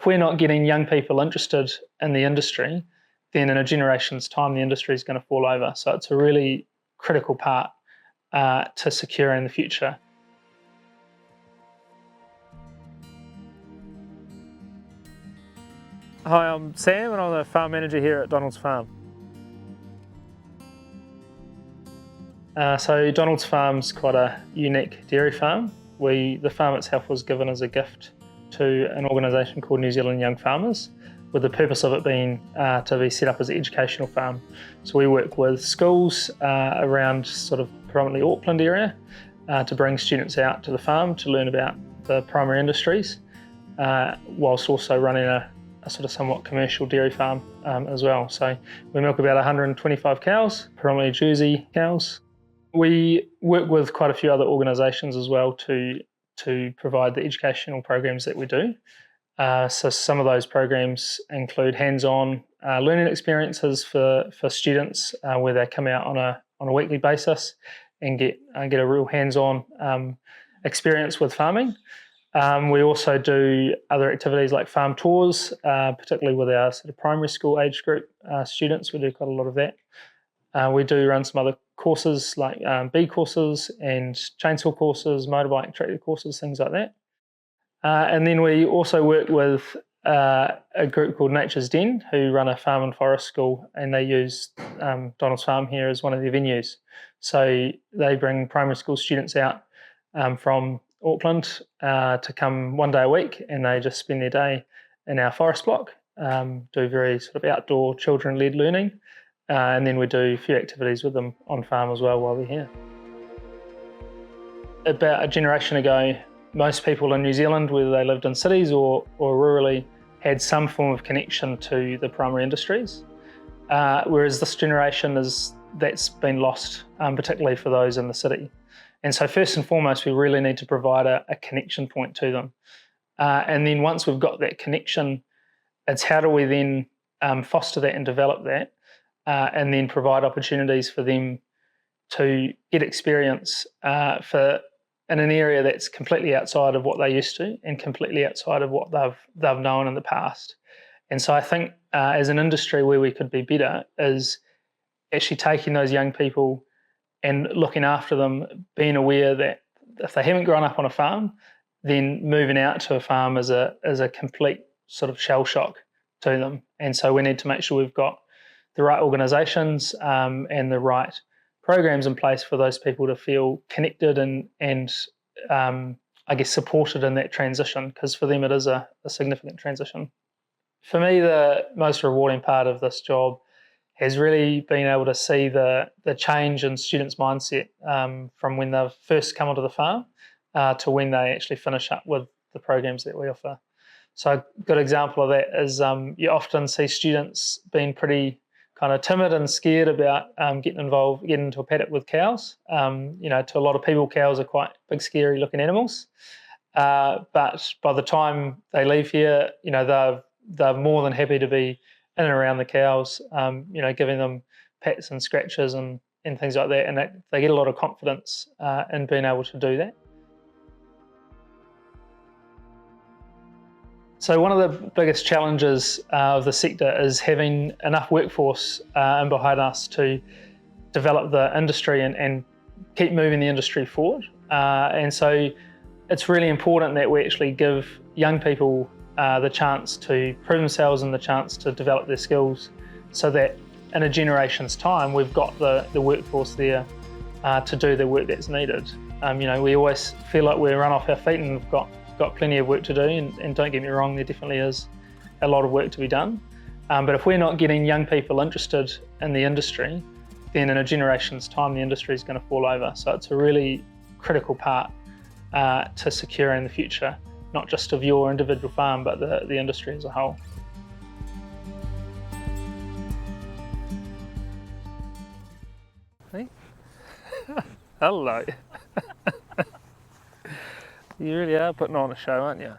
If we're not getting young people interested in the industry, then in a generation's time, the industry is going to fall over. So it's a really critical part to securing the future. Hi, I'm Sam and I'm the farm manager here at Donald's Farm. So Donald's Farm's quite a unique dairy farm. The farm itself was given as a gift to an organisation called New Zealand Young Farmers, with the purpose of it being to be set up as an educational farm. So we work with schools around sort of predominantly Auckland area to bring students out to the farm to learn about the primary industries, whilst also running a sort of somewhat commercial dairy farm as well. So we milk about 125 cows, predominantly Jersey cows. We work with quite a few other organisations as well to provide the educational programs that we do. So some of those programs include hands-on learning experiences for students where they come out on a weekly basis and get a real hands-on experience with farming. We also do other activities like farm tours, particularly with our sort of primary school age group students. We do quite a lot of that. We do run some other courses like bee courses and chainsaw courses, motorbike tractor courses, things like that. And then we also work with a group called Nature's Den, who run a farm and forest school, and they use Donald's Farm here as one of their venues. So they bring primary school students out from Auckland to come one day a week, and they just spend their day in our forest block, do very sort of outdoor children-led learning, and then we do a few activities with them on farm as well while they're here. About a generation ago, most people in New Zealand, whether they lived in cities or rurally, had some form of connection to the primary industries, whereas this generation that's been lost, particularly for those in the city. And so first and foremost, we really need to provide a connection point to them. And then once we've got that connection, it's how do we then foster that and develop that, and then provide opportunities for them to get experience in an area that's completely outside of what they used to and completely outside of what they've known in the past. And so I think as an industry where we could be better is actually taking those young people and looking after them, being aware that if they haven't grown up on a farm, then moving out to a farm is a complete sort of shell shock to them. And so we need to make sure we've got the right organisations and the right programs in place for those people to feel connected and I guess supported in that transition, because for them it is a significant transition. For me, the most rewarding part of this job has really been able to see the change in students' mindset from when they've first come onto the farm to when they actually finish up with the programs that we offer. So a good example of that is you often see students being pretty kind of timid and scared about getting into a paddock with cows. To a lot of people, cows are quite big, scary looking animals. But by the time they leave here, they're more than happy to be in and around the cows, giving them pats and scratches and things like that. And they get a lot of confidence in being able to do that. So one of the biggest challenges of the sector is having enough workforce in behind us to develop the industry and keep moving the industry forward. And so it's really important that we actually give young people the chance to prove themselves and the chance to develop their skills, so that in a generation's time we've got the workforce there to do the work that's needed. We always feel like we run off our feet and we've got plenty of work to do, and don't get me wrong, there definitely is a lot of work to be done. But if we're not getting young people interested in the industry, then in a generation's time the industry is going to fall over. So it's a really critical part to securing the future, not just of your individual farm, but the industry as a whole. Hey. Hello. You really are putting on a show, aren't you?